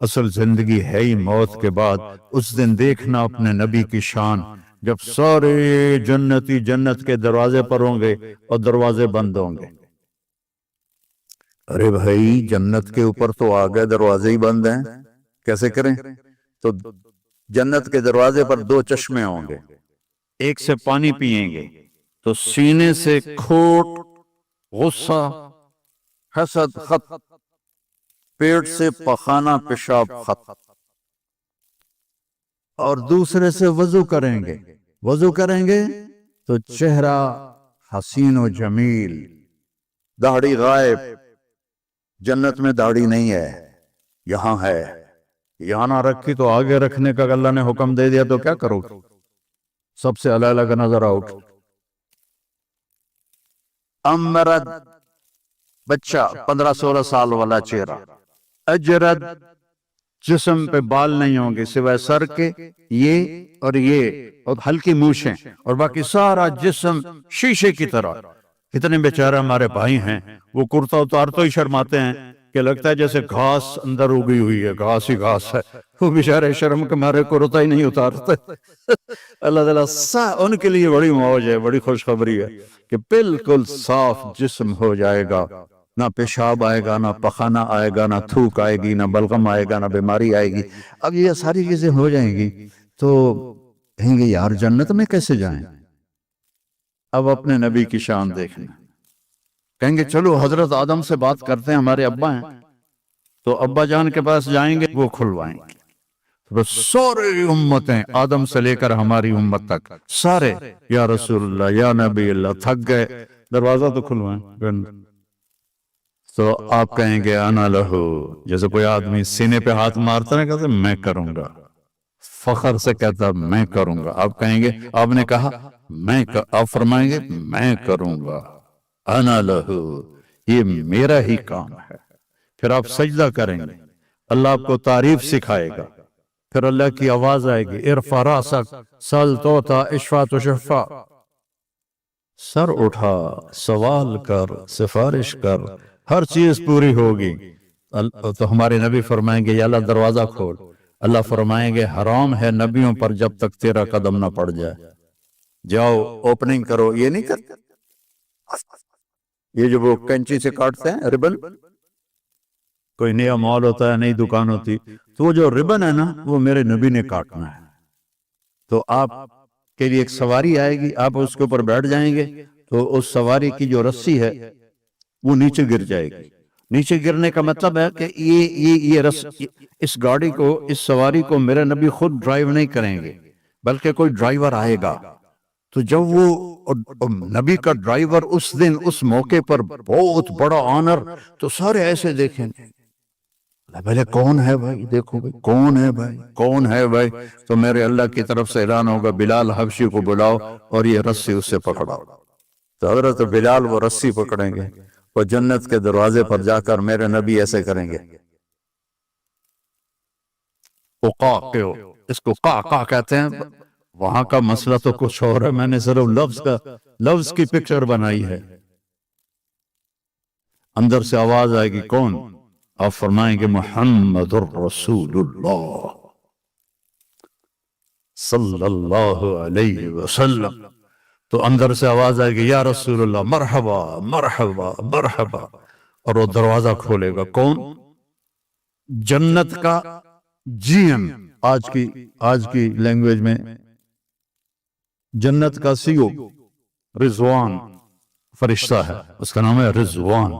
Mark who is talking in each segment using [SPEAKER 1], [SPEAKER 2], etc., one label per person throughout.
[SPEAKER 1] اصل زندگی ہے ہی موت کے بعد۔ اس دن دیکھنا اپنے نبی کی شان، جب سارے جنتی جنت کے دروازے پر ہوں گے اور دروازے بند ہوں گے۔ ارے بھائی جنت کے اوپر تو آگے دروازے ہی بند ہیں، کیسے کریں؟ تو جنت کے دروازے پر دو چشمے ہوں گے، ایک سے پانی پئیں گے تو سینے سے کھوٹ، غصہ، حسد ختم، پیٹ سے پخانہ پیشاب ختم، اور دوسرے سے وضو کریں گے۔ وضو کریں گے تو چہرہ حسین و جمیل، داڑھی غائب۔ جنت میں داڑھی نہیں ہے، یہاں ہے۔ یہاں نہ رکھی تو آگے رکھنے کا اللہ نے حکم دے دیا تو کیا کرو؟ سب سے الگ الگ نظر آؤٹ۔ امرد بچہ 15-16 سال والا چہرہ، اجرد جسم پہ بال نہیں ہوں گے سوائے سر کے، یہ اور ہلکی مونچھیں، اور باقی سارا جسم شیشے کی طرح۔ کتنے بیچارے ہمارے بھائی ہیں وہ کرتا اتار تو ہی شرماتے ہیں کہ لگتا ہے جیسے گھاس اندر اگی ہوئی ہے، گھاس ہی گھاس ہے۔ وہ بیچارے شرم کے مارے کرتا ہی نہیں اتارتے۔ اللہ تعالیٰ ان کے لیے بڑی موج ہے، بڑی خوشخبری ہے کہ بالکل صاف جسم ہو جائے گا، نہ پیشاب آئے گا، نہ پخانہ آئے گا، نہ تھوک آئے گی، نہ بلغم آئے گا، نہ بیماری آئے گی۔ اب یہ ساری چیزیں ہو جائیں گی تو کہیں گے یار جنت میں کیسے جائیں؟ اب اپنے نبی کی شان دیکھنا، کہیں گے چلو حضرت آدم سے بات کرتے ہیں، ہمارے ابا ہیں، تو ابا جان کے پاس جائیں گے، وہ کھلوائیں گے۔ بس سارے امتیں آدم سے لے کر ہماری امت تک سارے یا رسول اللہ یا نبی اللہ تھک گئے، دروازہ تو کھلوائیں۔ تو آپ کہیں گے انا لہو، جیسے کوئی آدمی سینے پہ ہاتھ مارتا ہے کہتے میں کروں گا، فخر سے کہتا میں کروں گا۔ آپ کہیں گے آپ نے کہا آپ فرمائیں گے میں کروں گا، انا لہو، یہ میرا ہی کام ہے۔ پھر آپ سجدہ کریں گے، اللہ آپ کو تعریف سکھائے گا، پھر اللہ کی آواز آئے گی ارفع راسک سل توتا اشفع تشفع، سر اٹھا سوال کر سفارش کر، ہر چیز پوری ہوگی۔ تو ہمارے نبی فرمائیں گے یا اللہ دروازہ کھول۔ اللہ فرمائیں گے حرام ہے نبیوں پر جب تک تیرا قدم نہ پڑ جائے، جاؤ اوپننگ کرو۔ یہ نہیں کرتے، یہ جو وہ کینچی سے کاٹتے ہیں ربن، کوئی نیا مال ہوتا ہے، نئی دکان ہوتی، تو وہ جو ربن ہے نا وہ میرے نبی نے کاٹنا ہے۔ تو آپ کے لیے ایک سواری آئے گی، آپ اس کے اوپر بیٹھ جائیں گے تو اس سواری کی جو رسی ہے وہ نیچے گر جائے گی۔ نیچے گرنے کا مطلب ہے کہ اس گاڑی کو، اس سواری کو میرے نبی خود ڈرائیو نہیں کریں گے بلکہ کوئی ڈرائیور آئے گا۔ تو جب وہ نبی کا ڈرائیور اس دن اس موقع پر بہت بڑا آنر، تو سارے ایسے دیکھیں گے پہلے کون ہے بھائی، دیکھو بھائی کون ہے بھائی، کون ہے بھائی؟ تو میرے اللہ کی طرف سے اعلان ہوگا بلال حبشی کو بلاؤ اور یہ رسی اس سے پکڑاؤ۔ تو حضرت بلال وہ رسی پکڑیں گے، وہ جنت کے دروازے پر جا کر میرے نبی ایسے کریں گے، اس کو قا کہتے ہیں۔ وہاں کا مسئلہ تو کچھ اور ہے، میں نے صرف لفظ کی پکچر بنائی ہے۔ اندر سے آواز آئے گی کون؟ آپ فرمائیں گے محمد الرسول اللہ صلی اللہ علیہ وسلم۔ تو اندر سے آواز آئے گی یا رسول اللہ مرحبا مرحبا مرحبا، اور وہ دروازہ کھولے گا کون؟ جنت کا جی ایم، آج کی لینگویج میں جنت کا سی او رضوان فرشتہ ہے، اس کا نام ہے رضوان۔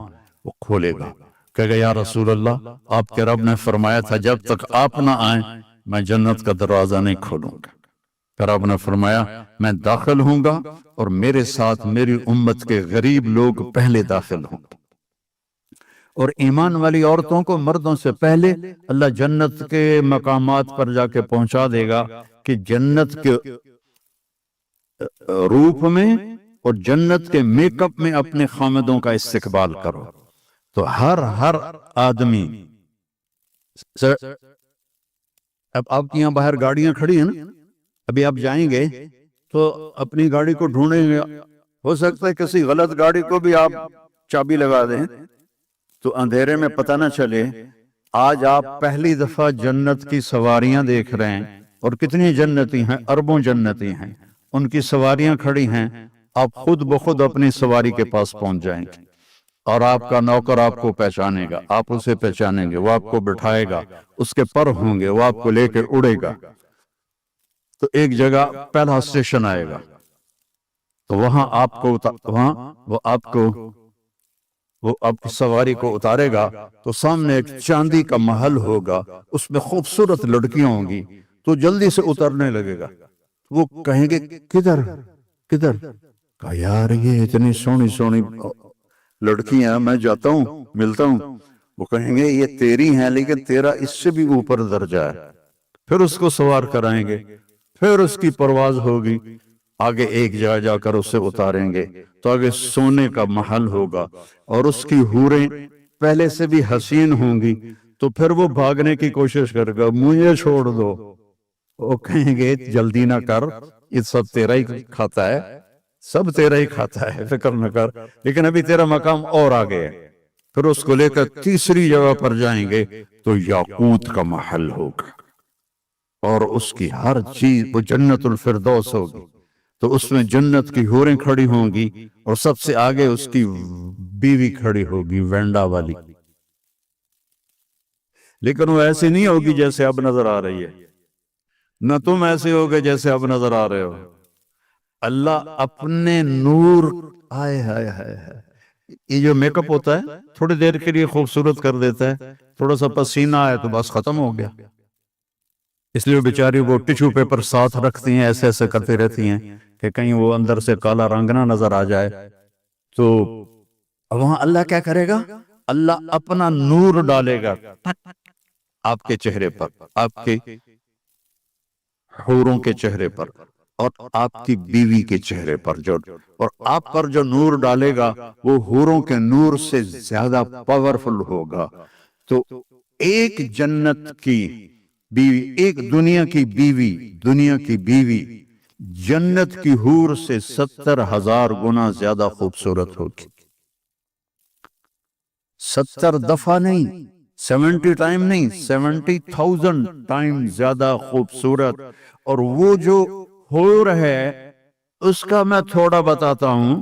[SPEAKER 1] وہ کھولے گا، کہے گا یا رسول اللہ آپ کے رب نے فرمایا تھا جب تک آپ نہ آئیں میں جنت کا دروازہ نہیں کھولوں گا۔ پھر آپ نے فرمایا میں داخل ہوں گا اور میرے ساتھ میری امت کے غریب لوگ پہلے داخل ہوں گے، اور ایمان والی عورتوں کو مردوں سے پہلے اللہ جنت کے مقامات پر جا کے پہنچا دے گا کہ جنت کے روپ میں اور جنت کے میک اپ میں اپنے خامدوں کا استقبال کرو۔ تو ہر آدمی، اب آپ کی یہاں باہر گاڑیاں کھڑی ہیں نا، ابھی آپ جائیں گے تو اپنی گاڑی کو ڈھونڈیں گے، ہو سکتا ہے کسی غلط گاڑی کو بھی آپ چابی لگا دیں تو اندھیرے میں پتہ نہ چلے آج آپ پہلی دفعہ جنت کی سواریاں دیکھ رہے ہیں، اور کتنی جنتی ہیں، اربوں جنتی ہیں، ان کی سواریاں کھڑی ہیں، آپ خود بخود اپنی سواری کے پاس پہنچ جائیں گے، اور آپ کا نوکر آپ کو پہچانے گا، آپ اسے پہچانیں گے، وہ آپ کو بٹھائے گا، اس کے پر ہوں گے، وہ آپ کو لے کے اڑے گا، تو ایک جگہ پہلا اسٹیشن آئے گا، تو وہاں وہ آپ کی سواری کو اتارے گا، تو سامنے ایک چاندی کا محل ہوگا، اس میں خوبصورت لڑکیاں ہوں گی، تو جلدی سے اترنے لگے گا، وہ کہیں گے کدھر کدھر، کہا یار یہ اتنی سونی سونی لڑکیاں، میں جاتا ہوں ملتا ہوں، وہ کہیں گے یہ تیری ہیں لیکن تیرا اس سے بھی اوپر درجہ ہے، پھر اس کو سوار کرائیں گے، پھر اس کی پرواز ہوگی، آگے ایک جگہ جا کر اسے اتاریں گے، تو آگے سونے کا محل ہوگا، اور اس کی حوریں پہلے سے بھی حسین ہوں گی، تو پھر وہ بھاگنے کی کوشش کرے گا، مجھے چھوڑ دو، وہ کہیں گے جلدی نہ کر، یہ سب تیرا ہی کھاتا ہے، سب تیرا ہی کھاتا ہے، فکر نہ کر، لیکن ابھی تیرا مقام اور آگے ہے، پھر اس کو لے کر تیسری جگہ پر جائیں گے، تو یاقوت کا محل ہوگا، اور اس کی ہر چیز، وہ جنت الفردوس ہوگی، تو اس میں جنت کی حوریں کھڑی ہوں گی، اور سب سے آگے اس کی بیوی کھڑی ہوگی، وینڈا والی، لیکن وہ ایسی نہیں ہوگی جیسے اب نظر آ رہی ہے، نہ تم ایسے ہوگے جیسے اب نظر آ رہے ہو، اللہ اپنے نور، آئے ہائے ہائے ہائے، یہ جو میک اپ ہوتا ہے تھوڑی دیر کے لیے خوبصورت کر دیتا ہے، تھوڑا سا پسینہ آئے تو بس ختم ہو گیا، اس لیے بیچاری وہ ٹیشو پیپر ساتھ رکھتی ہیں، ایسے ایسے کرتے رہتی ہیں کہ کہیں وہ اندر سے کالا رنگ نہ نظر آ جائے، تو وہاں اللہ کیا کرے گا، اللہ اپنا نور ڈالے گا آپ کے چہرے پر، آپ کے حوروں کے چہرے پر، اور آپ کی بیوی کے چہرے پر، اور آپ پر جو نور ڈالے گا وہ حوروں کے نور سے زیادہ پاورفل ہوگا، تو ایک جنت کی بیوی، ایک دنیا کی بیوی جنت کی حور سے 70,000 گنا زیادہ خوبصورت ہوگی، 70 دفعہ نہیں، 70 ٹائم نہیں، 70,000 ٹائم زیادہ خوبصورت، اور وہ جو حور ہے اس کا میں تھوڑا بتاتا ہوں،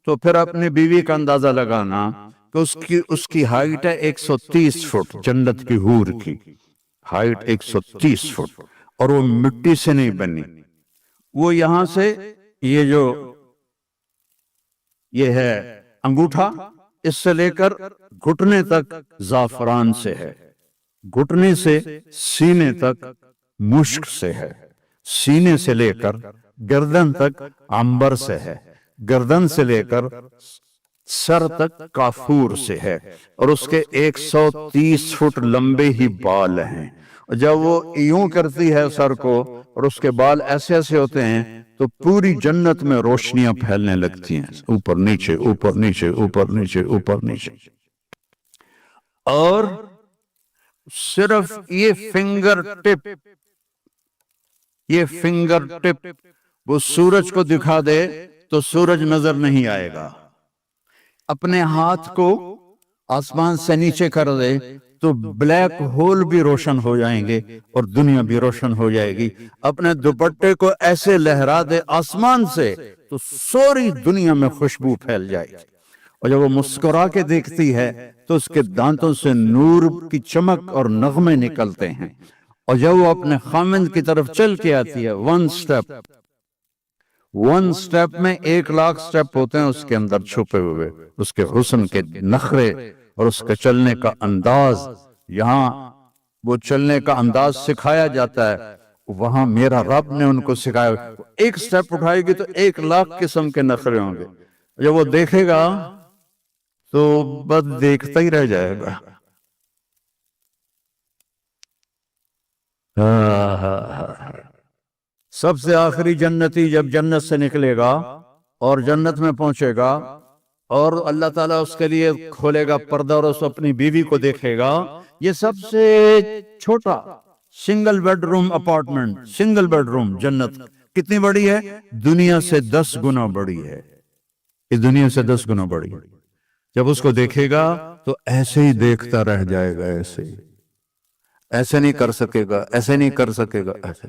[SPEAKER 1] تو پھر اپنی بیوی کا اندازہ لگانا کہ اس کی ہائٹ ہے 130 فٹ، جنت کی حور کی ہائٹ 130 فٹ، اور وہ مٹی سے نہیں بنی، وہ یہاں سے یہ ہے انگوٹھا، اس سے لے کر گھٹنے تک زعفران سے ہے، گھٹنے سے سینے تک مشک سے ہے، سینے سے لے کر گردن تک عنبر سے ہے، گردن سے لے کر سر تک کافور سے ہے، اور اس کے 130 فٹ لمبے ہی بال ہیں، جب وہ یوں کرتی ہے سر کو اور اس کے بال ایسے ایسے ہوتے ہیں تو پوری جنت میں روشنیاں پھیلنے لگتی ہیں، اوپر نیچے اوپر نیچے اوپر نیچے اوپر نیچے، اور صرف یہ فنگر ٹپ وہ سورج کو دکھا دے تو سورج نظر نہیں آئے گا، اپنے ہاتھ کو آسمان سے نیچے کر دے تو بلیک ہول بھی روشن ہو جائیں گے اور دنیا بھی روشن ہو جائے گی، اپنے دوپٹے کو ایسے لہرا دے آسمان سے تو سوری دنیا میں خوشبو پھیل جائے گی، اور جب وہ مسکرا کے دیکھتی ہے تو اس کے دانتوں سے نور کی چمک اور نغمے نکلتے ہیں، اور جب وہ اپنے خامند کی طرف چل کے آتی ہے، ون سٹیپ میں 1,00,000 سٹیپ ہوتے ہیں اس کے اندر چھپے ہوئے، اس کے حسن کے نخرے اور اس کے چلنے کا انداز، یہاں وہ چلنے کا انداز سکھایا جاتا ہے، وہاں میرا رب نے ان کو سکھایا، ایک سٹیپ اٹھائے گی تو 1,00,000 قسم کے نخرے ہوں گے، جب وہ دیکھے گا تو بس دیکھتا ہی رہ جائے گا۔ سب سے آخری جنتی جب جنت سے نکلے گا اور جنت میں پہنچے گا اور اللہ تعالیٰ اس کے لیے کھولے گا پردہ اور اس اپنی بیوی کو دیکھے گا، یہ سب سے چھوٹا single bed room apartment, single bed room جنت کتنی بڑی ہے؟ دنیا سے 10 گنا بڑی ہے، اس دنیا سے 10 گنا بڑی ہے، جب اس کو دیکھے گا تو ایسے ہی دیکھتا رہ جائے گا، ایسے ہی ایسے نہیں کر سکے گا، ایسے نہیں کر سکے گا، ایسے۔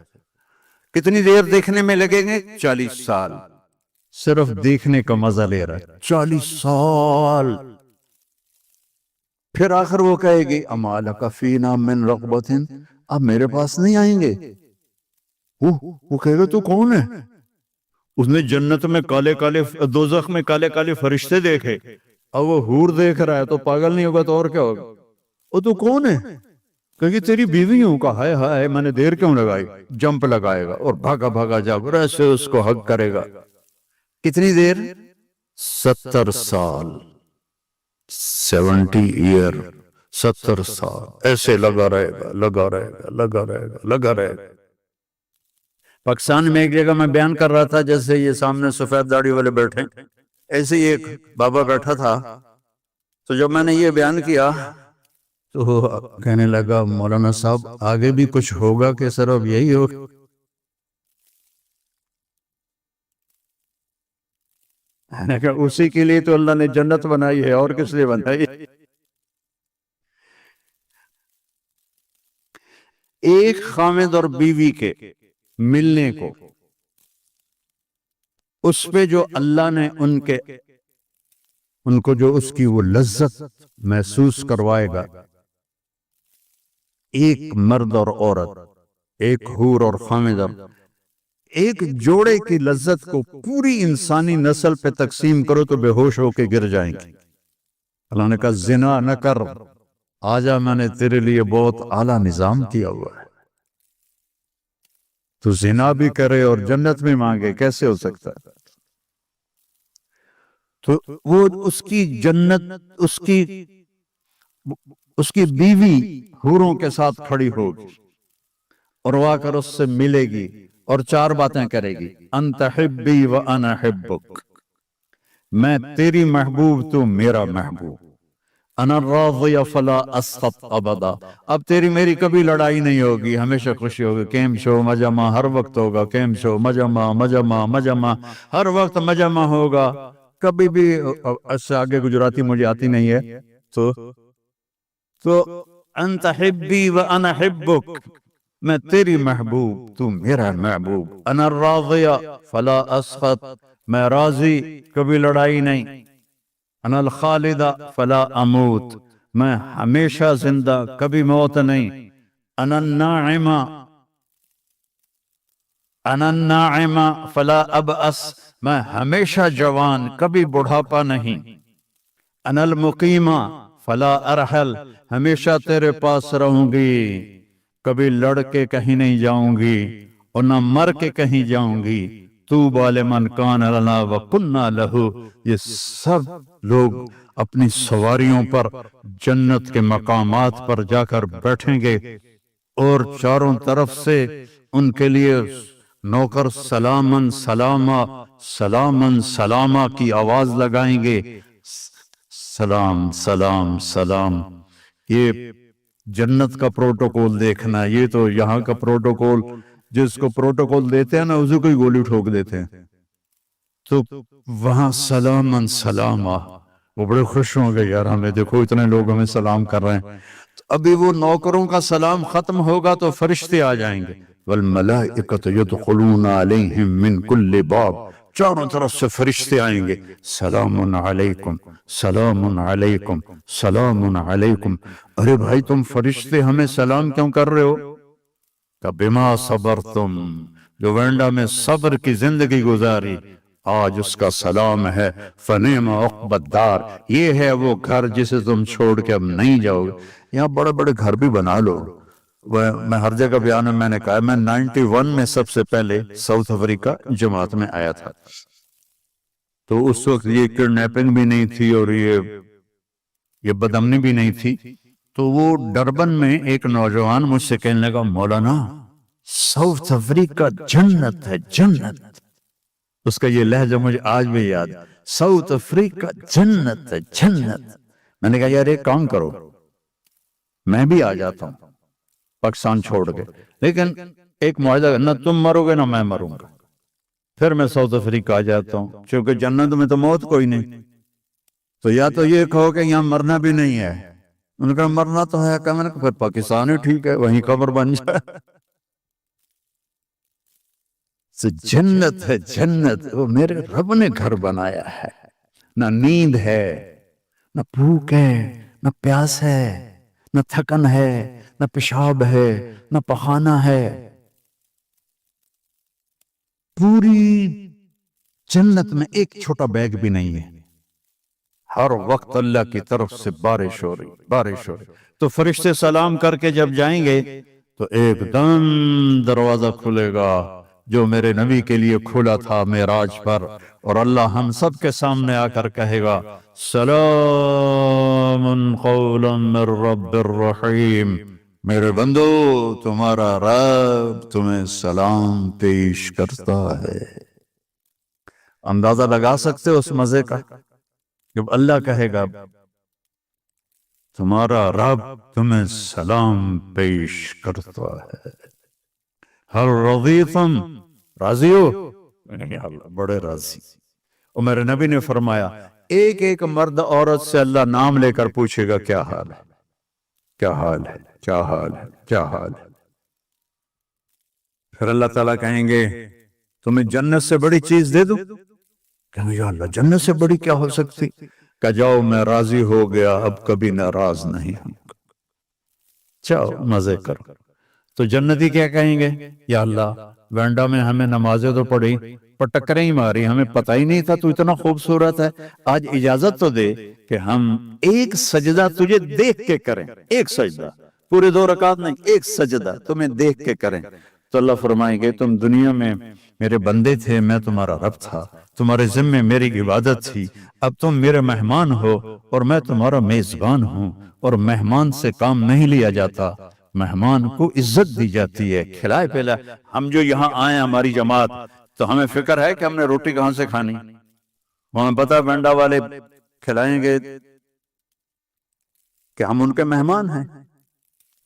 [SPEAKER 1] کتنی دیر دیکھنے میں لگیں گے؟ 40 سال، صرف دیکھنے کا مزہ لے رہا ہے، 40 سال۔ پھر آخر وہ کہے گی اما لک فینا من رغبۃ، اب میرے پاس نہیں آئیں گے۔ وہ کہے گا تو کون ہے؟ اس نے جنت میں کالے کالے، دوزخ میں کالے کالے فرشتے دیکھے، اب وہ حور دیکھ رہا ہے تو پاگل نہیں ہوگا تو اور کیا ہوگا؟ وہ تو کون ہے؟ کہ تیری بیوی ہوں کا، ہائے ہائے میں نے دیر کیوں لگائی؟ جمپ لگائے گا اور بھاگا بھاگا جب ایسے اس کو حق کرے گا۔ کتنی دیر؟ 70 سال، 70 ایئر، 70 سال ایسے لگا رہے گا، لگا رہے گا، لگا رہے گا، لگا رہے گا۔ پاکستان میں ایک جگہ میں بیان کر رہا تھا، جیسے یہ سامنے سفید داڑھی والے بیٹھے، ایسے ہی ایک بابا بیٹھا تھا، تو جب میں نے یہ بیان کیا تو کہنے لگا مولانا صاحب آگے بھی کچھ ہوگا کہ صرف یہی ہوگا؟ میں کہا اسی کے لیے تو اللہ نے جنت بنائی ہے، اور کس لیے بنائی؟ ایک خامد اور بیوی کے ملنے کو، اس پہ جو اللہ نے ان کو جو اس کی وہ لذت محسوس کروائے گا، ایک مرد اور عورت، ایک حور اور خامدہ، ایک جوڑے کی لذت کو پوری انسانی نسل پہ تقسیم کرو تو بے ہوش ہو کے گر جائیں گے۔ اللہ نے کہا زنا نہ کر، آجا میں نے تیرے لیے بہت اعلیٰ نظام کیا ہوا ہے، تو زنا بھی کرے اور جنت میں مانگے، کیسے ہو سکتا ہے؟ تو وہ اس کی جنت، اس کی بیوی حوروں کے ساتھ کھڑی ہوگی اور وہ آ کر اس سے ملے گی اور 4 باتیں کرے گی، انت حبی و انا حبک، میں تیری محبوب تو میرا محبوب، انا راضی فلا اسخط ابدا، اب تیری میری کبھی لڑائی نہیں ہوگی، ہمیشہ خوشی ہوگی، کیم شو مجمع ہر وقت ہوگا، کیم شو مجمع مجمع مجمع ہر وقت مجمع ہوگا، کبھی بھی۔ اس سے آگے گجراتی مجھے آتی نہیں ہے، تو انت حبی و انا حبک، میں تیری محبوب تو میرا محبوب، انا راضی فلا اسخط، میں راضی کبھی لڑائی نہیں، انا الخالد فلا اموت، میں ہمیشہ زندہ کبھی موت نہیں، انا الناعم فلا ابأس، میں ہمیشہ جوان کبھی بڑھاپا نہیں، انا المقیم فلا ارحل، ہمیشہ تیرے پاس رہوں گی، کبھی لڑ کے کہیں نہیں جاؤں گی اور نہ مر کے کہیں جاؤں گی، طوبی لمن کان لنا وکنا لہ، یہ سب لوگ اپنی سواریوں پر جنت کے مقامات پر جا کر بیٹھیں گے اور چاروں طرف سے ان کے لیے نوکر سلامن سلاما سلامن سلاما کی آواز لگائیں گے، سلام سلام سلام۔ یہ جنت کا پروٹوکول دیکھنا، یہ تو یہاں کا پروٹوکول، جس کو پروٹوکول دیتے ہیں نا اسی کو ہی گولی ٹھوک دیتے ہیں، تو وہاں سلامن سلاما، وہ بڑے خوش ہوں گے، یار ہمیں دیکھو اتنے لوگ ہمیں سلام کر رہے ہیں۔ تو ابھی وہ نوکروں کا سلام ختم ہوگا تو فرشتے آ جائیں گے، والملائکۃ یدخلون علیہم من کل باب، چاروں طرف سے فرشتے آئیں گے، سلام علیکم سلام علیکم سلام علیکم۔ ارے بھائی تم فرشتے ہمیں سلام کیوں کر رہے ہو؟ کہ بما صبرتم، جو وینڈا میں صبر کی زندگی گزاری، آج اس کا سلام ہے، فنعم عقبی الدار، یہ ہے وہ گھر جسے تم چھوڑ کے اب نہیں جاؤ گے۔ یہاں بڑے بڑے گھر بھی بنا لو، میں ہر جگہ بیان میں نے کہا، میں 91 میں سب سے پہلے ساؤتھ افریقہ جماعت میں آیا تھا، تو اس وقت یہ کڈنیپنگ بھی نہیں تھی اور یہ بدامنی بھی نہیں تھی، تو وہ ڈربن میں ایک نوجوان مجھ سے کہنے لگا مولانا ساؤتھ افریقہ جنت ہے، جنت، اس کا یہ لہجہ مجھے آج بھی یاد، ساؤتھ افریقہ جنت ہے، جنت۔ میں نے کہا یار ایک کام کرو، میں بھی آ جاتا ہوں پاکستان چھوڑ کے، لیکن ایک معاہدہ، نہ تم مرو گے نہ میں مروں گا، پھر میں ساؤتھ افریقہ آ جاتا ہوں، کیونکہ جنت میں تو موت کوئی نہیں، تو یا تو یہ کہو کہ یہاں مرنا بھی نہیں ہے ان کا مرنا تو ہے کہ میں نے کہا پھر پاکستان ہی ٹھیک ہے، وہیں قبر بن جائے۔ تو جنت ہے، جنت وہ میرے رب نے گھر بنایا ہے، نہ نیند ہے، نہ بھوک ہے، نہ پیاس ہے، نہ تھکن ہے، نہ پیشاب ہے، نہ پخانہ ہے۔ پوری جنت میں ایک چھوٹا بیگ بھی نہیں ہے، ہر وقت اللہ کی طرف سے بارش ہو رہی، بارش ہو رہی۔ تو فرشتے سلام کر کے جب جائیں گے تو ایک دم دروازہ کھلے گا جو میرے نبی کے لیے کھلا تھا معراج پر، اور اللہ ہم سب کے سامنے آ کر کہے گا سلام قولا من رب الرحیم، میرے بندو تمہارا رب تمہیں سلام پیش کرتا ہے۔ اندازہ لگا سکتے ہو اس مزے کا؟ جب اللہ کہے گا تمہارا رب تمہیں سلام پیش کرتا ہے، ہر رضیتم، راضی ہو؟ یا اللہ بڑے راضی۔ اور میرے نبی نے فرمایا ایک ایک مرد عورت سے اللہ نام لے کر پوچھے گا کیا حال ہے، کیا حال ہے، کیا حال ہے، کیا حال ہے۔ پھر اللہ تعالیٰ کہیں گے تمہیں جنت سے بڑی چیز دے دوں؟ کہیں گے یا اللہ جنت سے بڑی کیا ہو سکتی؟ کہ جاؤ میں راضی ہو گیا، اب کبھی ناراض نہیں ہوں، جاؤ مزے کرو۔ تو جنتی کیا کہیں گے؟ یا اللہ وینڈا میں ہمیں نمازیں تو پڑھی پر ٹکریں ہی ماری، ہمیں پتہ ہی نہیں تھا تو اتنا خوبصورت ہے، آج اجازت تو دے کہ ہم ایک سجدہ تجھے دیکھ کے کریں، ایک سجدہ، پورے 2 رکعت نہیں، ایک سجدہ تمہیں دیکھ کے کریں۔ تو اللہ فرمائیں گے تم دنیا میں میرے بندے تھے، میں تمہارا رب تھا، تمہارے ذمے میری عبادت تھی، اب تم میرے مہمان ہو اور میں تمہارا میزبان ہوں، اور مہمان سے کام نہیں لیا جاتا، مہمان کو عزت دی جاتی ہے، کھلائے پلائے۔ ہم جو یہاں آئے ہماری جماعت، تو ہمیں فکر ہے کہ ہم نے روٹی کہاں سے کھانی، ہمیں پتہ بینڈا والے کھلائیں گے کہ ہم ان کے مہمان ہیں۔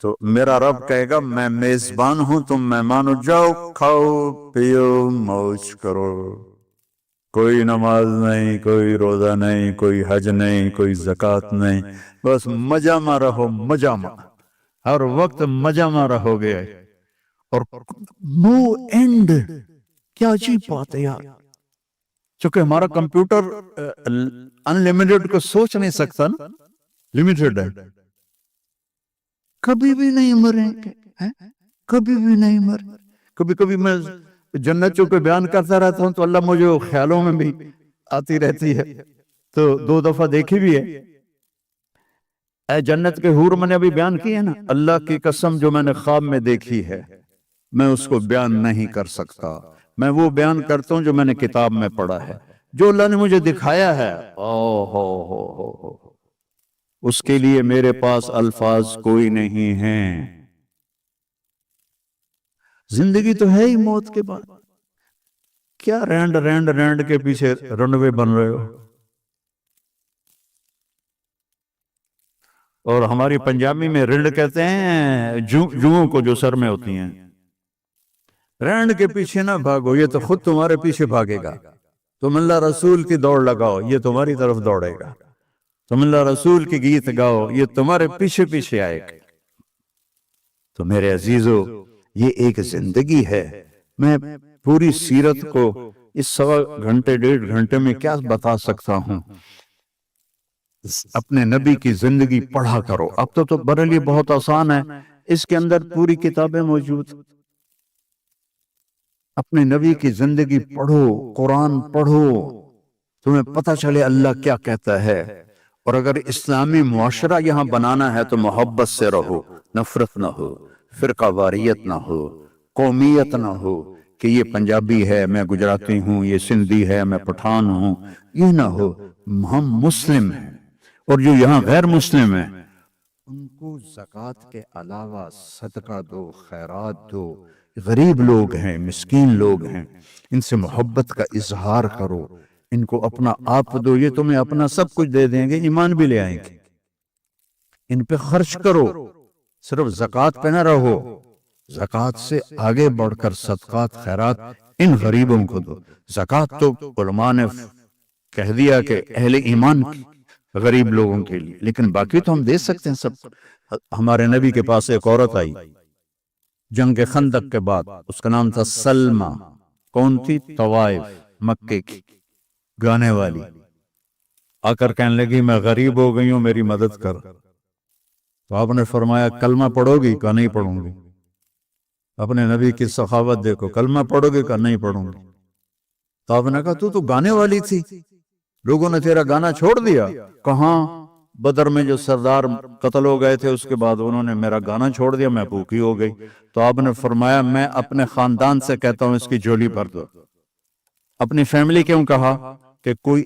[SPEAKER 1] تو میرا رب کہے گا میں میزبان ہوں، تم مہمان ہو، جاؤ کھاؤ پیو موج کرو، کوئی نماز نہیں، کوئی روزہ نہیں، کوئی حج نہیں، کوئی زکوٰۃ نہیں، بس مجہ میں رہو، مجہ میں، ہر وقت مجہ میں رہو گے، اور نو اینڈ۔ کیا عجیب بات ہے یار، چونکہ ہمارا کمپیوٹر انلیمیٹڈ کو سوچ نہیں سکتا نا، لمیٹڈ ہے، کبھی بھی نہیں مریں گے، کبھی بھی نہیں مریں۔ کبھی کبھی میں جنتوں کو بیان کرتا رہتا ہوں تو اللہ مجھے خیالوں میں بھی آتی رہتی ہے، تو 2 دفعہ دیکھی بھی ہے۔ اے جنت کے حور میں نے ابھی بیان کی ہے نا، اللہ کی قسم جو میں نے خواب میں دیکھی ہے میں اس کو بیان نہیں کر سکتا، میں وہ بیان کرتا ہوں جو میں نے کتاب میں پڑھا ہے، جو اللہ نے مجھے دکھایا ہے، ہو اس کے لیے میرے پاس الفاظ کوئی نہیں ہیں۔ زندگی تو ہے ہی موت کے بعد، کیا رینڈ رینڈ رینڈ کے پیچھے رنوے بن رہے ہو؟ اور ہماری پنجابی میں رنڈ کہتے ہیں جوؤں کو جو سر میں ہوتی ہیں۔ رینڈ کے پیچھے نہ بھاگو، یہ تو خود تمہارے پیچھے بھاگے گا۔ تم اللہ رسول کی دوڑ لگاؤ، یہ تمہاری طرف دوڑے گا۔ تم اللہ رسول کی گیت گاؤ، یہ تمہارے پیچھے پیچھے آئے گا۔ تو میرے عزیزو یہ ایک زندگی ہے، میں پوری سیرت کو اس 1.25 گھنٹے 1.5 گھنٹے میں کیا بتا سکتا ہوں۔ اپنے نبی کی زندگی پڑھا کرو، اب تو بریلی بہت آسان ہے، اس کے اندر پوری کتابیں موجود۔ اپنے نبی کی زندگی پڑھو، قرآن پڑھو، تمہیں پتہ چلے اللہ کیا کہتا ہے۔ اور اگر اسلامی معاشرہ یہاں بنانا ہے تو محبت سے رہو، نفرت نہ ہو، فرقہ واریت نہ ہو، قومیت نہ ہو کہ یہ پنجابی ہے میں گجراتی ہوں، یہ سندھی ہے میں پٹھان ہوں، یہ نہ ہو۔ ہم مسلم ہیں، اور جو یہاں غیر مسلم ہیں ان کو زکوٰۃ کے علاوہ صدقہ دو، خیرات دو، غریب لوگ ہیں، مسکین لوگ ہیں، ان سے محبت کا اظہار کرو، ان کو اپنا آپ دو، یہ تمہیں اپنا سب کچھ دے دیں گے، ایمان بھی لے آئیں گے۔ ان پہ خرچ کرو، صرف زکوٰۃ پہ نہ رہو، زکوٰۃ سے آگے بڑھ کر صدقات خیرات ان غریبوں کو دو۔ زکوٰۃ تو علماء نے کہہ دیا کہ اہل ایمان کی غریب لوگوں کے لیے، لیکن باقی تو ہم دے سکتے ہیں سب۔ ہمارے نبی کے پاس ایک عورت آئی جنگ خندق کے بعد، اس کا نام تھا سلمہ۔ کون تھی؟ طوائف، مکے کی گانے والی۔ آ کر کہنے لگی میں غریب ہو گئی ہوں، میری مدد کر۔ تو آپ نے فرمایا کلمہ پڑھو گی؟ کہا نہیں پڑھوں گی۔ اپنے نبی کی سخاوت دیکھو، کلمہ پڑھو گی؟ کہا نہیں پڑھوں گی۔ تو آپ نے کہا تو گانے والی تھی، لوگوں نے تیرا گانا چھوڑ دیا؟ کہاں، بدر میں جو سردار قتل ہو گئے تھے اس کے بعد انہوں نے میرا گانا چھوڑ دیا، میں بھوکی ہو گئی۔ تو آپ نے فرمایا میں اپنے خاندان سے کہتا ہوں اس کی جھولی بھر دو۔ اپنی فیملی کیوں کہا؟ کہ کوئی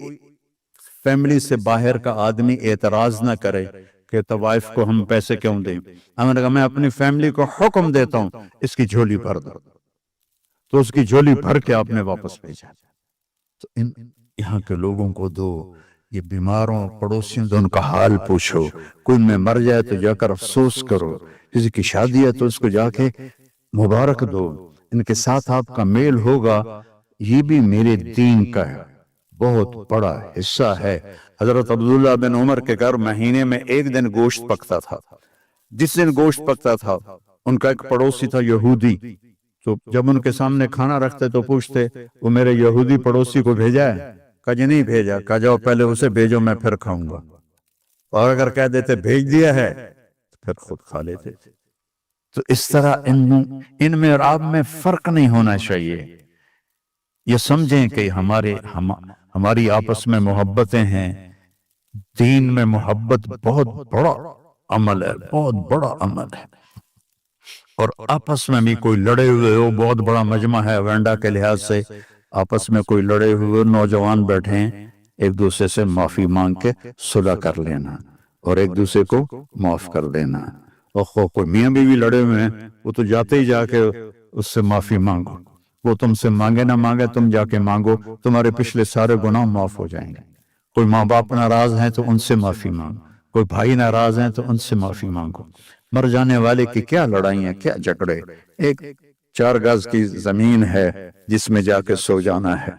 [SPEAKER 1] فیملی سے باہر کا آدمی اعتراض نہ کرے کہ طوائف کو ہم پیسے کیوں دیں۔ ہم نے کہا میں اپنی فیملی کو حکم دیتا ہوں اس کی جھولی بھر دو۔ تو اس کی جھولی بھر کے آپ نے واپس بھیجا۔ تو یہاں کے لوگوں کو دو، یہ بیماروں پڑوسیوں تو ان کا حال پوچھو، کوئی میں مر جائے تو جا کر افسوس کرو، کسی کی شادی ہے تو اس کو جا کے مبارک دو، ان کے ساتھ آپ کا میل ہوگا۔ یہ بھی میرے دین کا ہے، بہت بڑا حصہ ہے۔ حضرت عبداللہ بن عمر کے گھر مہینے میں ایک دن گوشت پکتا تھا۔ جس دن گوشت پکتا تھا ان کا ایک پڑوسی تھا یہودی، تو جب ان کے سامنے کھانا رکھتے تو پوچھتے وہ میرے یہودی پڑوسی کو بھیجا ہے؟ کہا جی نہیں بھیجا۔ کہا جاؤ پہلے اسے بھیجو، میں پھر کھاؤں گا۔ اور اگر کہہ دیتے بھیج دیا ہے تو پھر خود کھا لیتے تھے۔ تو اس طرح ان میں اور آپ میں فرق نہیں ہونا چاہیے۔ یہ سمجھیں کہ ہماری آپس میں محبتیں ہیں۔ دین میں محبت بہت بڑا عمل ہے، بہت بڑا عمل ہے۔ اور آپس میں بھی کوئی لڑے ہوئے ہو، بہت بڑا مجمع ہے وینڈا کے لحاظ سے، آپس میں کوئی لڑے ہوئے نوجوان بیٹھے ہیں، ایک دوسرے سے معافی مانگ کے صلح کر لینا اور ایک دوسرے کو معاف کر دینا۔ اور کوئی میاں بیوی لڑے ہوئے ہیں، وہ تو جاتے ہی جا کے اس سے معافی مانگو، وہ تم سے مانگے نہ مانگے تم جا کے مانگو، تمہارے پچھلے سارے گناہ معاف ہو جائیں گے۔ کوئی ماں باپ ناراض ہیں تو ان سے معافی مانگو، کوئی بھائی ناراض ہیں تو ان سے معافی مانگو۔ مر جانے والے کی کیا لڑائیاں، کیا جھگڑے، ایک 4 گز کی زمین ہے جس میں جا کے سو جانا ہے۔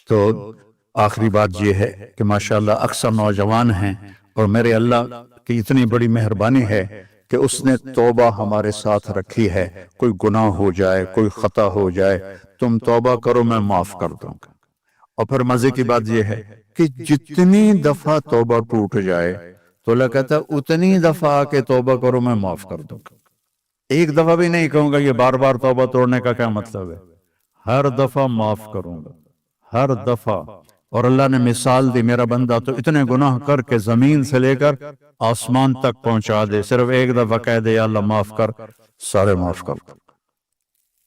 [SPEAKER 1] تو آخری بات یہ ہے کہ ماشاءاللہ اکثر نوجوان ہیں، اور میرے اللہ کی اتنی بڑی مہربانی ہے کہ اس نے توبہ ہمارے ساتھ رکھی ہے۔ کوئی گناہ ہو جائے، کوئی خطا ہو جائے، تم توبہ کرو میں معاف کر دوں گا۔ اور پھر مزے کی بات یہ ہے کہ جتنی دفعہ توبہ ٹوٹ جائے تو اللہ کہتا ہے اتنی دفعہ آ کے توبہ کرو میں معاف کر دوں گا۔ ایک دفعہ بھی نہیں کہوں گا یہ بار بار توبہ توڑنے کا کیا مطلب ہے، ہر دفعہ معاف کروں گا، ہر دفعہ۔ اور اللہ نے مثال دی، میرا بندہ تو اتنے گناہ کر کے زمین سے لے کر آسمان تک پہنچا دے، صرف ایک دفعہ کہہ دے یا اللہ معاف کر، سارے معاف کر دوں۔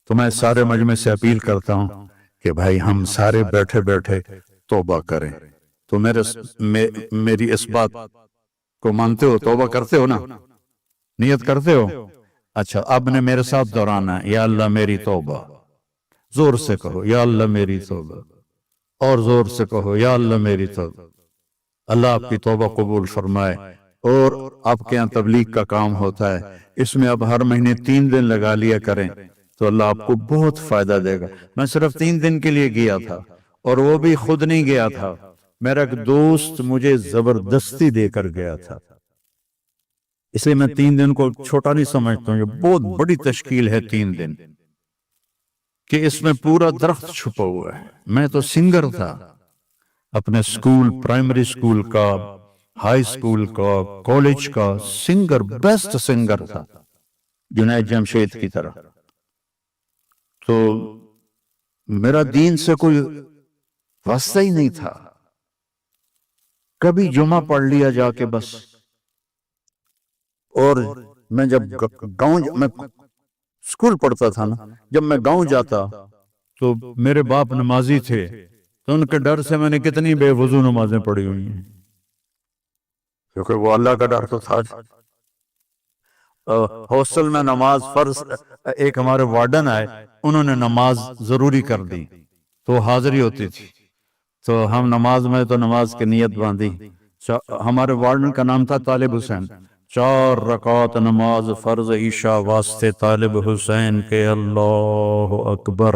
[SPEAKER 1] تو میں سارے مجمع سے اپیل کرتا ہوں کہ بھائی ہم سارے بیٹھے بیٹھے توبہ کریں۔ تو میری اس بات کو مانتے ہو، توبہ کرتے ہو نا، نیت کرتے ہو؟ اچھا اب نے میرے ساتھ دہرانا ہے، یا اللہ میری توبہ، زور سے کہو یا اللہ میری توبہ، اور زور سے کہو یا اللہ میری توبہ۔ اللہ آپ کی توبہ قبول فرمائے۔ اور آپ کے یہاں تبلیغ کا کام ہوتا ہے، اس میں اب ہر مہینے 3 دن لگا لیا کریں تو اللہ آپ کو بہت فائدہ دے گا۔ میں صرف 3 دن کے لیے گیا تھا، اور وہ بھی خود نہیں گیا تھا، میرا ایک دوست مجھے زبردستی دے کر گیا تھا۔ اس لیے میں 3 دن کو چھوٹا نہیں سمجھتا ہوں، یہ بہت بڑی تشکیل ہے 3 دن، کہ اس میں پورا درخت چھپا ہوا ہے۔ میں تو سنگر تھا، اپنے سکول، پرائمری سکول کا، ہائی سکول کا، کالج کا سنگر، بیسٹ سنگر تھا جنید جمشید کی طرح۔ تو میرا دین سے کوئی واسطہ ہی نہیں تھا، کبھی جمعہ پڑھ لیا جا کے بس۔ اور میں جب میں سکول پڑھتا تھا نا، جب میں گاؤں جاتا تو میرے باپ نمازی تھے، تو ان کے ڈر سے میں نے کتنی بے وضو نمازیں پڑھی ہوئی ہیں، کیونکہ وہ اللہ کا ڈر تو تھا۔ ہاسٹل میں نماز فرض، ایک ہمارے وارڈن آئے، انہوں نے نماز ضروری کر دی تو حاضری ہوتی تھی، تو ہم نماز میں تو نماز کی نیت باندھی۔ ہمارے وارڈن کا نام تھا طالب حسین۔ 4 رکعت نماز فرض عشاء واسطے طالب حسین کے، اللہ اکبر۔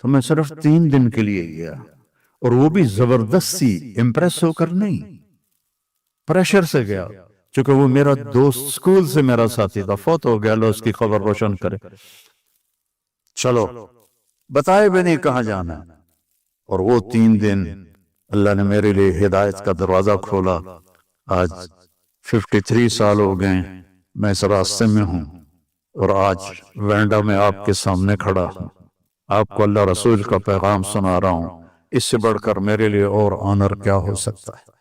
[SPEAKER 1] تو میں صرف 3 دن کے لیے گیا، اور وہ بھی زبردستی، امپریس ہو کر نہیں، پریشر سے گیا، چونکہ وہ میرا دوست سکول سے میرا ساتھی تھا، فوت ہو گیا، اللہ اس کی خبر روشن کرے۔ چلو بتائے بھی نہیں کہاں جانا ہے، اور وہ 3 دن اللہ نے میرے لیے ہدایت کا دروازہ کھولا۔ آج 53 سال ہو گئے میں اس راستے میں ہوں، اور آج وینڈا میں آپ کے سامنے کھڑا ہوں، آپ کو اللہ رسول کا پیغام سنا رہا ہوں۔ اس سے بڑھ کر میرے لیے اور آنر کیا ہو سکتا ہے؟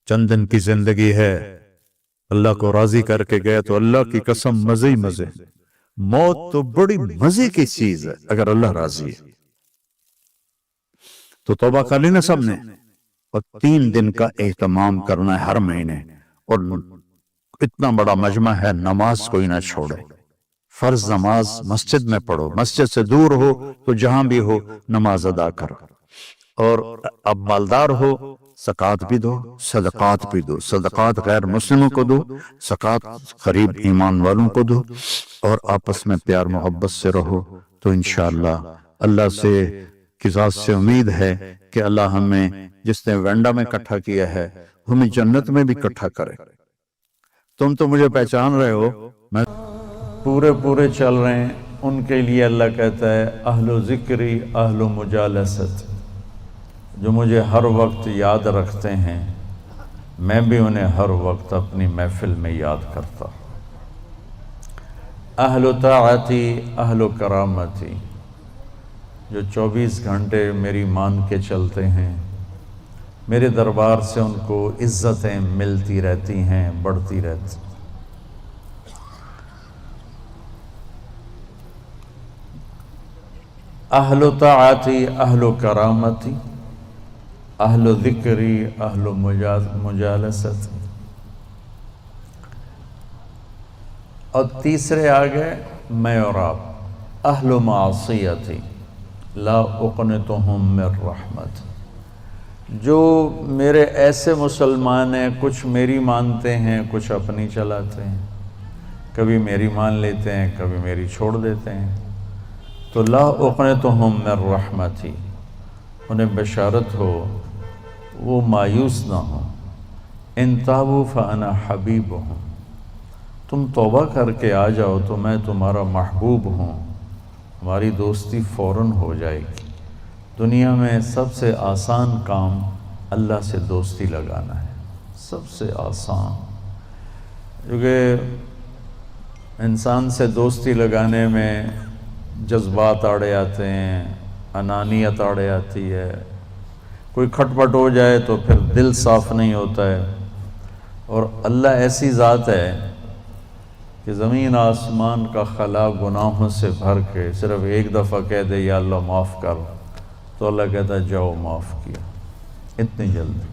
[SPEAKER 1] چند دن کی زندگی ہے، اللہ کو راضی کر کے گئے تو اللہ کی قسم مزے ہی مزے۔ موت تو بڑی مزے کی چیز ہے اگر اللہ راضی ہے تو۔ توبہ کر لینا سب نے، اور 3 دن کا اہتمام کرنا ہے ہر مہینے، اور اتنا بڑا مجمع ہے، نماز کوئی نہ چھوڑے۔ فرض نماز مسجد میں پڑھو، مسجد سے دور ہو تو جہاں بھی ہو نماز ادا کرو، اور اب مالدار ہو زکوٰۃ بھی دو، صدقات بھی دو، صدقات غیر مسلموں کو دو، زکوٰۃ قریب ایمان والوں کو دو، اور آپس میں پیار محبت سے رہو، تو انشاءاللہ اللہ سے کی ذات سے امید ہے کہ اللہ ہمیں، جس نے وینڈا میں اکٹھا کیا ہے، ہمیں جنت میں بھی اکٹھا کرے۔ تم تو مجھے پہچان رہے ہو، میں پورے چل رہے ہیں، ان کے لیے اللہ کہتا ہے اہل ذکری اہل مجالست، جو مجھے ہر وقت یاد رکھتے ہیں، میں بھی انہیں ہر وقت اپنی محفل میں یاد کرتا ہوں۔ اہل طاعتی اہل کرامتی، جو 24 گھنٹے میری مان کے چلتے ہیں، میرے دربار سے ان کو عزتیں ملتی رہتی ہیں، بڑھتی رہتی۔ اہل طاعتی اہل کرامتی اہل ذکری اہل مجالست، اور تیسرے آگے میں اور آپ، اہل معصیتی لا اقنطہم من رحمت، جو میرے ایسے مسلمان ہیں، کچھ میری مانتے ہیں، کچھ اپنی چلاتے ہیں، کبھی میری مان لیتے ہیں، کبھی میری چھوڑ دیتے ہیں، تو لا اقنطہم من رحمتی، انہیں بشارت ہو وہ مایوس نہ ہو۔ ان تابوا فانا حبیبہم، تم توبہ کر کے آ جاؤ تو میں تمہارا محبوب ہوں، ہماری دوستی فوراً ہو جائے گی۔ دنیا میں سب سے آسان کام اللہ سے دوستی لگانا ہے، سب سے آسان، کیونکہ انسان سے دوستی لگانے میں جذبات آڑے آتے ہیں، انانیت آڑے آتی ہے، کوئی کھٹ پٹ ہو جائے تو پھر دل صاف نہیں ہوتا ہے، اور اللہ ایسی ذات ہے کہ زمین آسمان کا خلا گناہوں سے بھر کے صرف ایک دفعہ کہہ دے یا اللہ معاف کر، تو اللہ کہتا ہے جاؤ معاف کیا، اتنی جلدی۔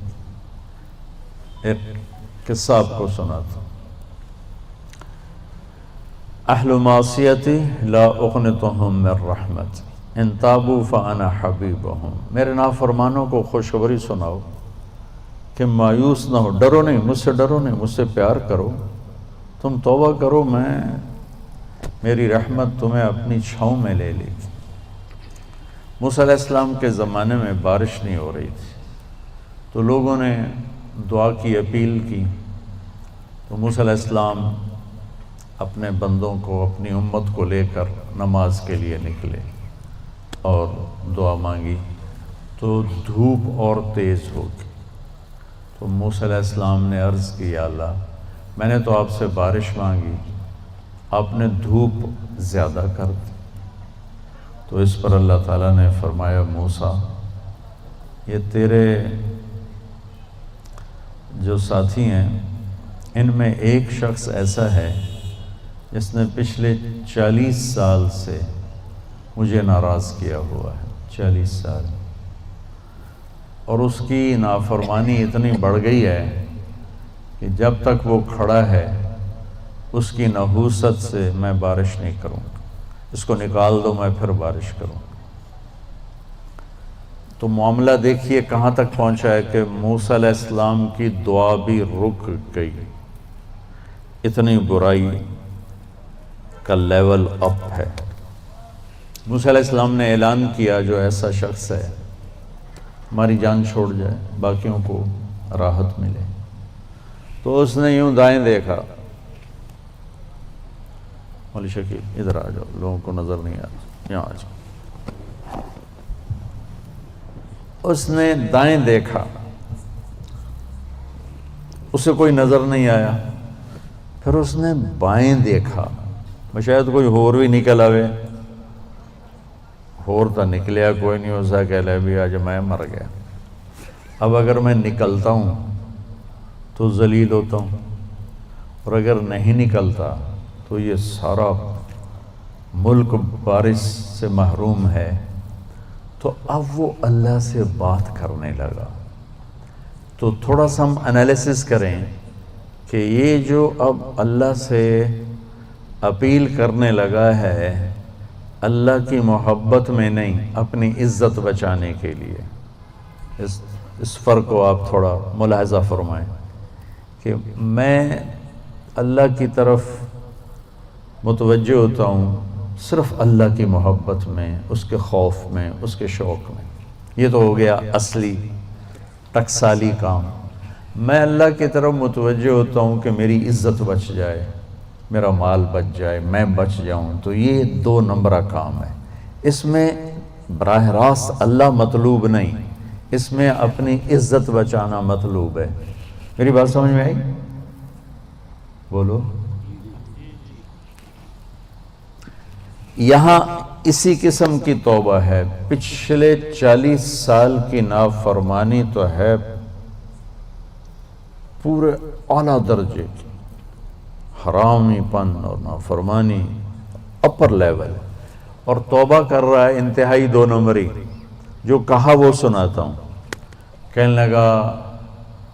[SPEAKER 1] ایک قصہ آپ کو سناتا ہوں۔ اہل معصیتی لا اقنطہم من رحمت ان تابوا فانا حبیبہم، میرے نافرمانوں کو خوشخبری سناؤ کہ مایوس نہ ہو، ڈرو نہیں، مجھ سے ڈرو نہیں، مجھ سے پیار کرو، تم توبہ کرو، میری رحمت تمہیں اپنی چھاؤں میں لے لے گی۔ موسیٰ علیہ السلام کے زمانے میں بارش نہیں ہو رہی تھی، تو لوگوں نے دعا کی اپیل کی، تو موسیٰ علیہ السلام اپنے بندوں کو، اپنی امت کو لے کر نماز کے لیے نکلے اور دعا مانگی، تو دھوپ اور تیز ہو گئی۔ تو موسیٰ علیہ السلام نے عرض کی یا اللہ، میں نے تو آپ سے بارش مانگی، آپ نے دھوپ زیادہ کر دی۔ تو اس پر اللہ تعالیٰ نے فرمایا موسیٰ، یہ تیرے جو ساتھی ہیں ان میں ایک شخص ایسا ہے جس نے پچھلے 40 سال سے مجھے ناراض کیا ہوا ہے، 40 سال، اور اس کی نافرمانی اتنی بڑھ گئی ہے کہ جب تک وہ کھڑا ہے اس کی نحوست سے میں بارش نہیں کروں گا، اس کو نکال دو میں پھر بارش کروں گا۔ تو معاملہ دیکھیے کہاں تک پہنچا ہے کہ موسیٰ علیہ السلام کی دعا بھی رک گئی، اتنی برائی کا لیول اپ ہے۔ موسیٰ علیہ السلام نے اعلان کیا جو ایسا شخص ہے ہماری جان چھوڑ جائے، باقیوں کو راحت ملے۔ تو اس نے یوں دائیں دیکھا، مولی شکیل ادھر آ جاؤ، لوگوں کو نظر نہیں آ رہا، یہاں آ جاؤ۔ اس نے دائیں دیکھا، اسے کوئی نظر نہیں آیا۔ پھر اس نے بائیں دیکھا، شاید کوئی ہور بھی نکل آوے، ہور تو نکلیا کوئی نہیں، ہو سا کہہ لے بھی آج میں مر گیا۔ اب اگر میں نکلتا ہوں تو ذلیل ہوتا ہوں، اور اگر نہیں نکلتا تو یہ سارا ملک بارش سے محروم ہے۔ تو اب وہ اللہ سے بات کرنے لگا۔ تو تھوڑا سا ہم انالیسس کریں کہ یہ جو اب اللہ سے اپیل کرنے لگا ہے، اللہ کی محبت میں نہیں، اپنی عزت بچانے کے لیے۔ اس فرق کو آپ تھوڑا ملاحظہ فرمائیں کہ میں اللہ کی طرف متوجہ ہوتا ہوں صرف اللہ کی محبت میں، اس کے خوف میں، اس کے شوق میں۔ یہ تو ہو گیا اصلی ٹکسالی کام۔ میں اللہ کی طرف متوجہ ہوتا ہوں کہ میری عزت بچ جائے، میرا مال بچ جائے، میں بچ جاؤں، تو یہ 2 نمبرہ کام ہے۔ اس میں براہ راست اللہ مطلوب نہیں، اس میں اپنی عزت بچانا مطلوب ہے۔ میری بات سمجھ میں آئی؟ بولو۔ یہاں اسی قسم کی توبہ ہے۔ پچھلے 40 سال کی نافرمانی تو ہے پورے اعلیٰ درجے کی، حرامی پن اور نافرمانی اپر لیول، اور توبہ کر رہا ہے انتہائی 2 نمبری۔ جو کہا وہ سناتا ہوں۔ کہنے لگا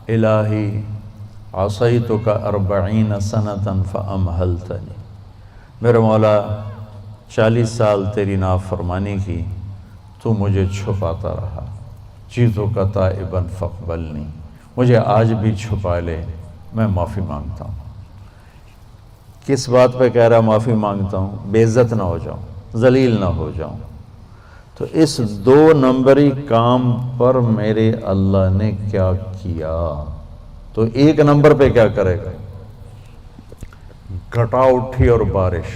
[SPEAKER 1] الہی عصیتک 40 سنۃ فامہلتنی، میرے مولا 40 سال تیری نافرمانی کی، تو مجھے چھپاتا رہا، جئتک تائبا فاقبلنی، مجھے آج بھی چھپا لے، میں معافی مانگتا ہوں۔ کس بات پہ کہہ رہا معافی مانگتا ہوں؟ بے عزت نہ ہو جاؤں، ذلیل نہ ہو جاؤں۔ تو اس 2 نمبری کام پر میرے اللہ نے کیا کیا؟ تو 1 نمبر پہ کیا کرے گا؟ گھٹا اٹھی اور بارش۔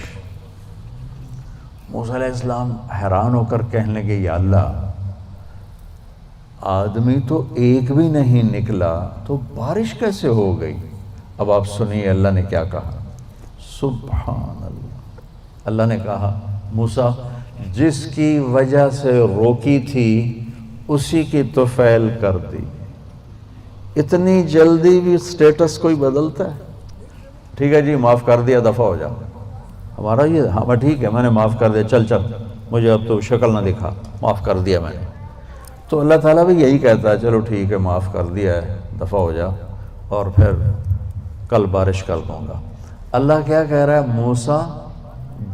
[SPEAKER 1] موسیٰ علیہ السلام حیران ہو کر کہنے لگے یا اللہ، آدمی تو ایک بھی نہیں نکلا تو بارش کیسے ہو گئی؟ اب آپ سنیے اللہ نے کیا کہا۔ سبحان اللہ، اللہ نے کہا موسیٰ جس کی وجہ سے روکی تھی اسی کی طفیل کر دی۔ اتنی جلدی بھی سٹیٹس کوئی بدلتا ہے؟ ٹھیک ہے جی معاف کر دیا، دفع ہو جاؤ۔ ہمارا یہ ہاں ٹھیک ہے میں نے معاف کر دیا، چل مجھے اب تو شکل نہ دکھا، معاف کر دیا میں نے۔ تو اللہ تعالیٰ بھی یہی کہتا ہے چلو ٹھیک ہے معاف کر دیا ہے، دفع ہو جا، اور پھر کل بارش کر دوں گا۔ اللہ کیا کہہ رہا ہے؟ موسیٰ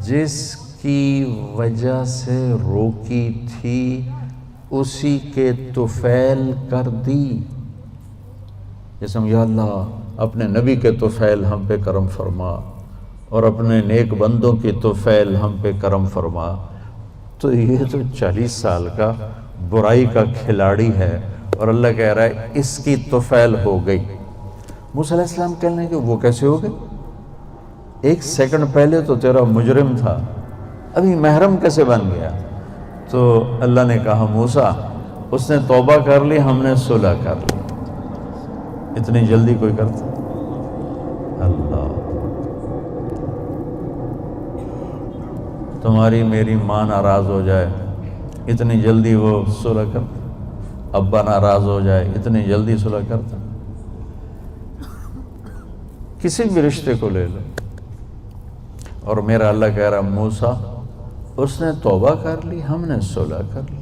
[SPEAKER 1] جس کی وجہ سے روکی تھی اسی کے طفیل کر دی۔ جیسے یا اللہ اپنے نبی کے طفیل ہم پہ کرم فرما، اور اپنے نیک بندوں کی طفیل ہم پہ کرم فرما۔ تو یہ تو 40 سال کا برائی کا کھلاڑی ہے، اور اللہ کہہ رہا ہے اس کی طفیل ہو گئی۔ موسیٰ علیہ السلام کہنے کہ وہ کیسے ہو گئی؟ 1 سیکنڈ پہلے تو تیرا مجرم تھا، ابھی محرم کیسے بن گیا؟ تو اللہ نے کہا موسیٰ اس نے توبہ کر لی، ہم نے صلح کر لی۔ اتنی جلدی کوئی کرتا؟ اللہ، تمہاری میری ماں ناراض ہو جائے اتنی جلدی وہ صلح کرتا؟ ابا ناراض ہو جائے اتنی جلدی صلح کرتا؟ کسی بھی رشتے کو لے لو، اور میرا اللہ کہہ رہا موسیٰ اس نے توبہ کر لی، ہم نے صلح کر لی۔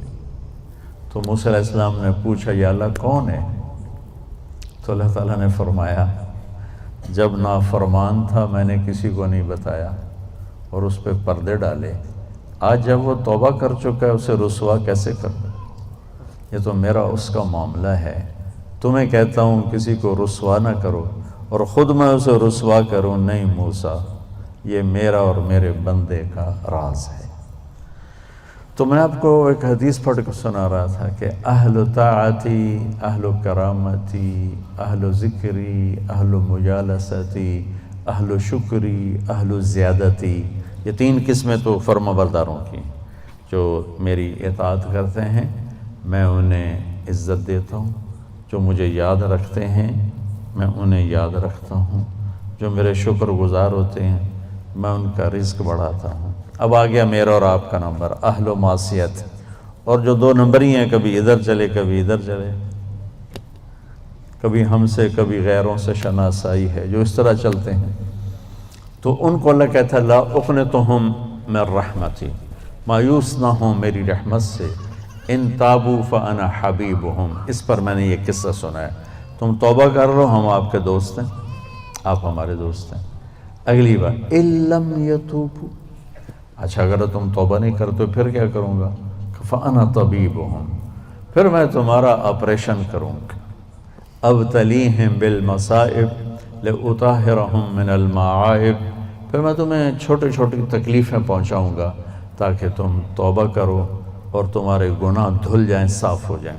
[SPEAKER 1] تو موسیٰ علیہ السلام نے پوچھا یا اللہ کون ہے؟ تو اللہ تعالیٰ نے فرمایا جب نافرمان تھا میں نے کسی کو نہیں بتایا اور اس پہ پردے ڈالے، آج جب وہ توبہ کر چکا ہے اسے رسوا کیسے کرنا؟ یہ تو میرا اس کا معاملہ ہے۔ تمہیں کہتا ہوں کسی کو رسوا نہ کرو اور خود میں اسے رسوا کروں، نہیں موسیٰ یہ میرا اور میرے بندے کا راز ہے۔
[SPEAKER 2] تو میں آپ کو ایک حدیث پڑھ کے سنا رہا تھا کہ اہل طاعتی اہل کرامتی اہل ذکری اہل مجالستی اہل شکری اہل زیادتی، یہ 3 قسمیں تو فرما برداروں کی جو میری اطاعت کرتے ہیں میں انہیں عزت دیتا ہوں، جو مجھے یاد رکھتے ہیں میں انہیں یاد رکھتا ہوں، جو میرے شکر گزار ہوتے ہیں میں ان کا رزق بڑھاتا ہوں۔ اب آ گیا میرا اور آپ کا نمبر، اہل و معصیت، اور جو 2 نمبر ہی ہیں، کبھی ادھر چلے کبھی ادھر چلے، کبھی ہم سے کبھی غیروں سے شناسائی ہے، جو اس طرح چلتے ہیں، تو ان کو اللہ کہتا ہے لا اقنطہم من رحمتی، مایوس نہ ہوں میری رحمت سے، ان تابوا فانا حبیبہم۔ اس پر میں نے یہ قصہ سنا ہے، تم توبہ کر رہو، ہم آپ کے دوست ہیں، آپ ہمارے دوست ہیں۔ اگلی بار ان لم یتوبوا، اچھا اگر تم توبہ نہیں کرتے پھر کیا کروں گا؟ فانا طبیبہم، پھر میں تمہارا آپریشن کروں گا۔ ابتلیہم بالمصائب لأطہرہم من المعائب، پھر میں تمہیں چھوٹی چھوٹی تکلیفیں پہنچاؤں گا تاکہ تم توبہ کرو اور تمہارے گناہ دھل جائیں، صاف ہو جائیں۔